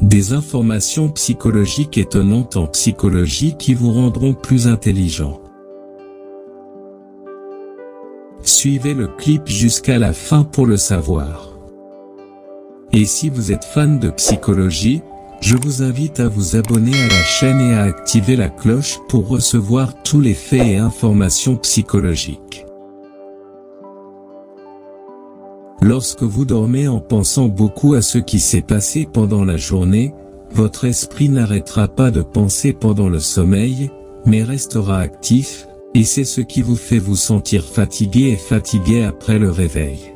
Des informations psychologiques étonnantes en psychologie qui vous rendront plus intelligent. Suivez le clip jusqu'à la fin pour le savoir. Et si vous êtes fan de psychologie, je vous invite à vous abonner à la chaîne et à activer la cloche pour recevoir tous les faits et informations psychologiques. Lorsque vous dormez en pensant beaucoup à ce qui s'est passé pendant la journée, votre esprit n'arrêtera pas de penser pendant le sommeil, mais restera actif, et c'est ce qui vous fait vous sentir fatigué et fatigué après le réveil.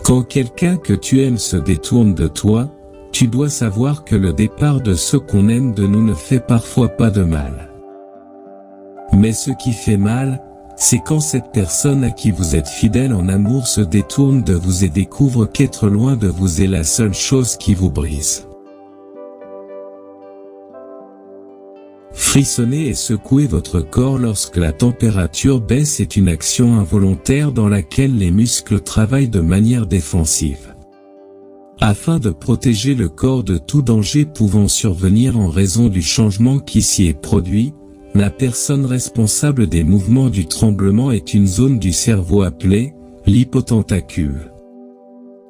Quand quelqu'un que tu aimes se détourne de toi, tu dois savoir que le départ de ceux qu'on aime de nous ne fait parfois pas de mal. Mais ce qui fait mal, c'est quand cette personne à qui vous êtes fidèle en amour se détourne de vous et découvre qu'être loin de vous est la seule chose qui vous brise. Frissonner et secouer votre corps lorsque la température baisse est une action involontaire dans laquelle les muscles travaillent de manière défensive. Afin de protéger le corps de tout danger pouvant survenir en raison du changement qui s'y est produit, la personne responsable des mouvements du tremblement est une zone du cerveau appelée l'hypotentacule,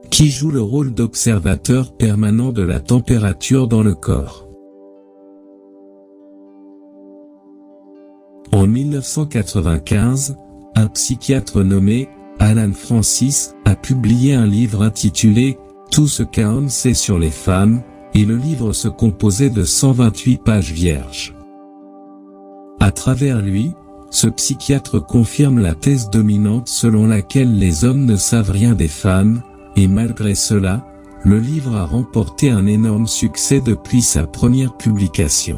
qui joue le rôle d'observateur permanent de la température dans le corps. En 1995, un psychiatre nommé Alan Francis a publié un livre intitulé « Tout ce qu'un homme sait sur les femmes » et le livre se composait de 128 pages vierges. À travers lui, ce psychiatre confirme la thèse dominante selon laquelle les hommes ne savent rien des femmes, et malgré cela, le livre a remporté un énorme succès depuis sa première publication.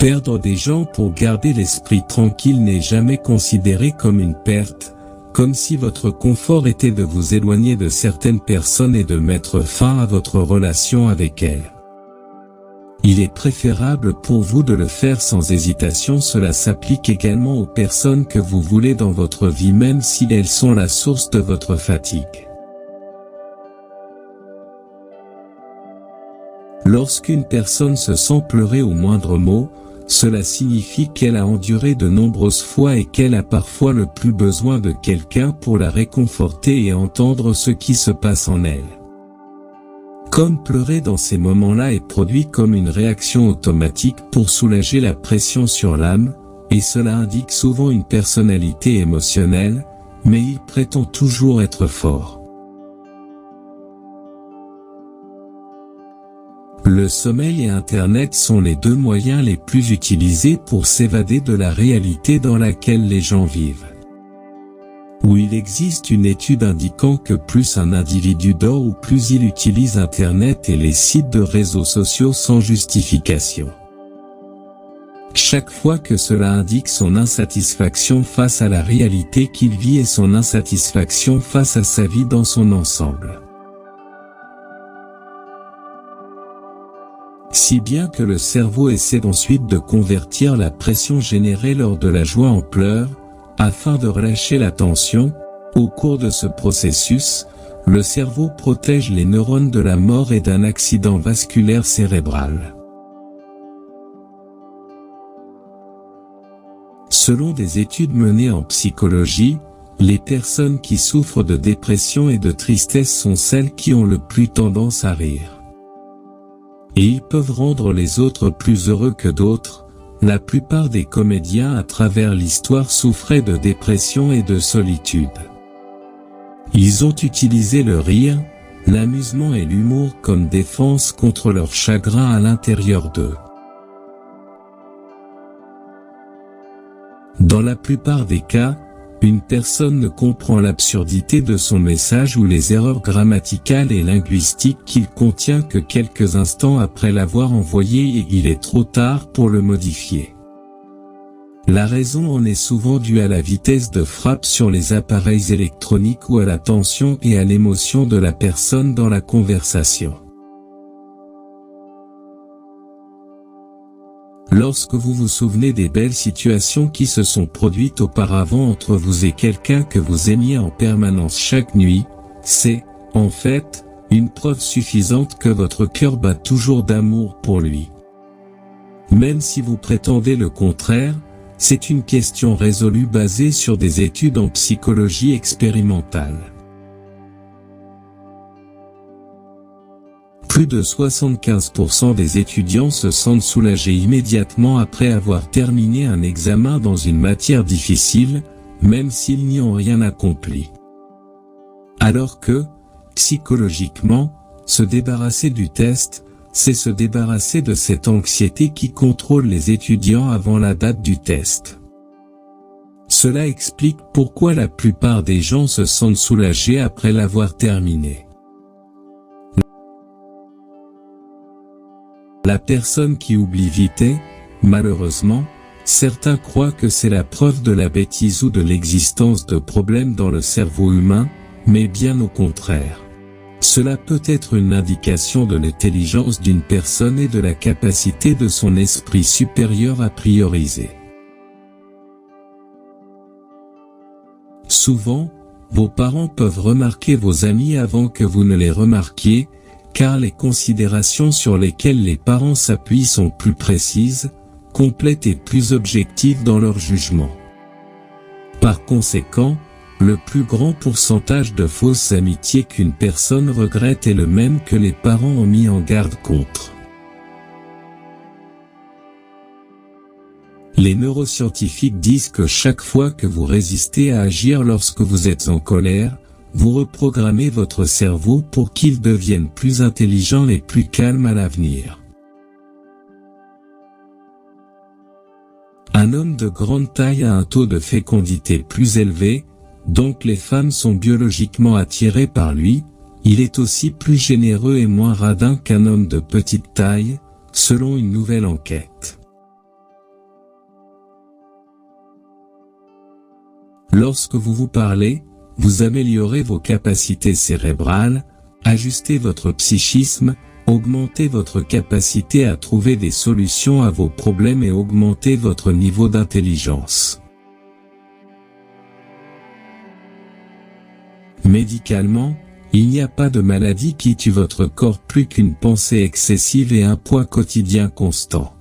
Perdre des gens pour garder l'esprit tranquille n'est jamais considéré comme une perte, comme si votre confort était de vous éloigner de certaines personnes et de mettre fin à votre relation avec elles. Il est préférable pour vous de le faire sans hésitation. Cela s'applique également aux personnes que vous voulez dans votre vie même si elles sont la source de votre fatigue. Lorsqu'une personne se sent pleurer au moindre mot, cela signifie qu'elle a enduré de nombreuses fois et qu'elle a parfois le plus besoin de quelqu'un pour la réconforter et entendre ce qui se passe en elle. Comme pleurer dans ces moments-là est produit comme une réaction automatique pour soulager la pression sur l'âme, et cela indique souvent une personnalité émotionnelle, mais il prétend toujours être fort. Le sommeil et Internet sont les deux moyens les plus utilisés pour s'évader de la réalité dans laquelle les gens vivent. Où il existe une étude indiquant que plus un individu dort ou plus il utilise Internet et les sites de réseaux sociaux sans justification. Chaque fois que cela indique son insatisfaction face à la réalité qu'il vit et son insatisfaction face à sa vie dans son ensemble. Si bien que le cerveau essaie ensuite de convertir la pression générée lors de la joie en pleurs, afin de relâcher la tension. Au cours de ce processus, le cerveau protège les neurones de la mort et d'un accident vasculaire cérébral. Selon des études menées en psychologie, les personnes qui souffrent de dépression et de tristesse sont celles qui ont le plus tendance à rire. Et ils peuvent rendre les autres plus heureux que d'autres. La plupart des comédiens à travers l'histoire souffraient de dépression et de solitude. Ils ont utilisé le rire, l'amusement et l'humour comme défense contre leur chagrin à l'intérieur d'eux. Dans la plupart des cas, une personne ne comprend l'absurdité de son message ou les erreurs grammaticales et linguistiques qu'il contient que quelques instants après l'avoir envoyé et il est trop tard pour le modifier. La raison en est souvent due à la vitesse de frappe sur les appareils électroniques ou à la tension et à l'émotion de la personne dans la conversation. Lorsque vous vous souvenez des belles situations qui se sont produites auparavant entre vous et quelqu'un que vous aimiez en permanence chaque nuit, c'est, en fait, une preuve suffisante que votre cœur bat toujours d'amour pour lui. Même si vous prétendez le contraire, c'est une question résolue basée sur des études en psychologie expérimentale. Plus de 75% des étudiants se sentent soulagés immédiatement après avoir terminé un examen dans une matière difficile, même s'ils n'y ont rien accompli. Alors que, psychologiquement, se débarrasser du test, c'est se débarrasser de cette anxiété qui contrôle les étudiants avant la date du test. Cela explique pourquoi la plupart des gens se sentent soulagés après l'avoir terminé. La personne qui oublie vite est, malheureusement, certains croient que c'est la preuve de la bêtise ou de l'existence de problèmes dans le cerveau humain, mais bien au contraire. Cela peut être une indication de l'intelligence d'une personne et de la capacité de son esprit supérieur à prioriser. Souvent, vos parents peuvent remarquer vos amis avant que vous ne les remarquiez, car les considérations sur lesquelles les parents s'appuient sont plus précises, complètes et plus objectives dans leur jugement. Par conséquent, le plus grand pourcentage de fausses amitiés qu'une personne regrette est le même que les parents ont mis en garde contre. Les neuroscientifiques disent que chaque fois que vous résistez à agir lorsque vous êtes en colère, vous reprogrammez votre cerveau pour qu'il devienne plus intelligent et plus calme à l'avenir. Un homme de grande taille a un taux de fécondité plus élevé, donc les femmes sont biologiquement attirées par lui. Il est aussi plus généreux et moins radin qu'un homme de petite taille, selon une nouvelle enquête. Lorsque vous vous parlez, vous améliorez vos capacités cérébrales, ajustez votre psychisme, augmentez votre capacité à trouver des solutions à vos problèmes et augmentez votre niveau d'intelligence. Médicalement, il n'y a pas de maladie qui tue votre corps plus qu'une pensée excessive et un poids quotidien constant.